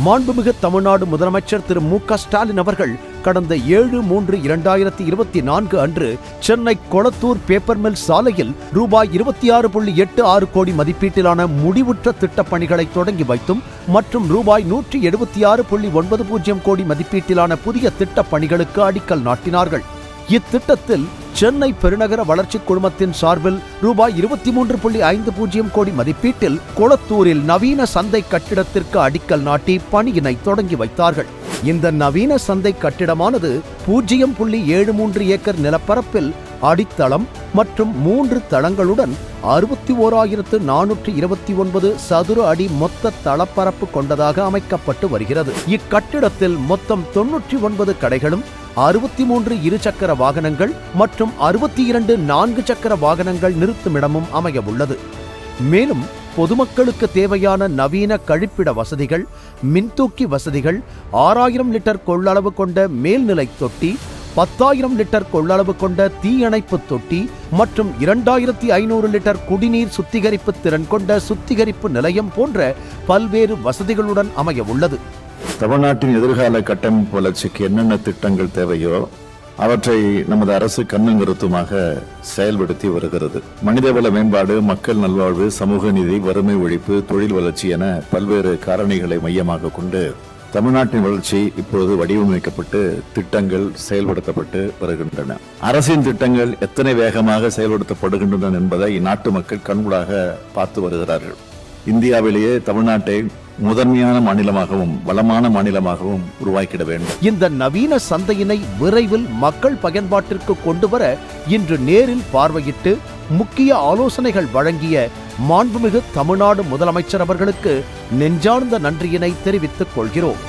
மாண்புமிகு தமிழ்நாடு முதலமைச்சர் திரு மு.க. ஸ்டாலின் அவர்கள் கடந்த 7/3/2024 அன்று சென்னை கொளத்தூர் பேப்பர் மில் சாலையில் ரூபாய் 26.86 கோடி மதிப்பீட்டிலான முடிவுற்ற திட்டப் பணிகளை தொடங்கி வைத்தும் மற்றும் ரூபாய் 176.90 கோடி மதிப்பீட்டிலான புதிய திட்டப் பணிகளுக்கு அடிக்கல் நாட்டினார்கள். இத்திட்டத்தில் சென்னை பெருநகர வளர்ச்சி குழுமத்தின் சார்பில் ரூபாய் 23.50 கோடி மதிப்பீட்டில் கொளத்தூரில் நவீன சந்தை கட்டிடத்திற்கு அடிக்கல் நாட்டி பணியினை தொடங்கி வைத்தார்கள். இந்த நவீன சந்தை கட்டிடமானது 0.73 ஏக்கர் நிலப்பரப்பில் அடித்தளம் மற்றும் 3 தளங்களுடன் 61,429 சதுர அடி மொத்த தளப்பரப்பு கொண்டதாக அமைக்கப்பட்டு வருகிறது. இக்கட்டிடத்தில் மொத்தம் 99 கடைகளும் 63 இருசக்கர வாகனங்கள் மற்றும் 62 4 சக்கர வாகனங்கள் நிறுத்துமிடமும் அமைய உள்ளது. மேலும் பொதுமக்களுக்கு தேவையான நவீன கழிப்பிட வசதிகள், மின்தூக்கி வசதிகள், 6000 லிட்டர் கொள்ளளவு கொண்ட மேல்நிலை தொட்டி, 10,000 லிட்டர் கொள்ளளவு கொண்ட தீயணைப்பு தொட்டி மற்றும் 2500 லிட்டர் குடிநீர் சுத்திகரிப்பு திறன் கொண்ட சுத்திகரிப்பு நிலையம் போன்ற பல்வேறு வசதிகளுடன் அமைய உள்ளது. தமிழ்நாட்டின் எதிர்கால கட்டமைப்பு வளர்ச்சிக்கு என்னென்ன திட்டங்கள் தேவையோ அவற்றை நமது அரசு கண்ணும் கருத்துமாக செயல்படுத்தி வருகிறது. மனிதவள மேம்பாடு, மக்கள் நல்வாழ்வு, சமூக நீதி, வறுமை ஒழிப்பு, தொழில் வளர்ச்சி என பல்வேறு காரணிகளை மையமாக கொண்டு தமிழ்நாட்டின் வளர்ச்சி இப்போது வடிவமைக்கப்பட்டு திட்டங்கள் செயல்படுத்தப்பட்டு வருகின்றன. அரசின் திட்டங்கள் எத்தனை வேகமாக செயல்படுத்தப்படுகின்றன என்பதை நாட்டு மக்கள் கண்கூடாக பார்த்து வருகிறார்கள். இந்தியாவிலேயே தமிழ்நாட்டை முதன்மையான மாநிலமாகவும் வளமான மாநிலமாகவும் உருவாக்கிட வேண்டும். இந்த நவீன சந்தையினை விரைவில் மக்கள் பயன்பாட்டிற்கு கொண்டு வர இன்று நேரில் பார்வையிட்டு முக்கிய ஆலோசனைகள் வழங்கிய மாண்புமிகு தமிழ்நாடு முதலமைச்சர் அவர்களுக்கு நெஞ்சார்ந்த நன்றியினை தெரிவித்துக் கொள்கிறோம்.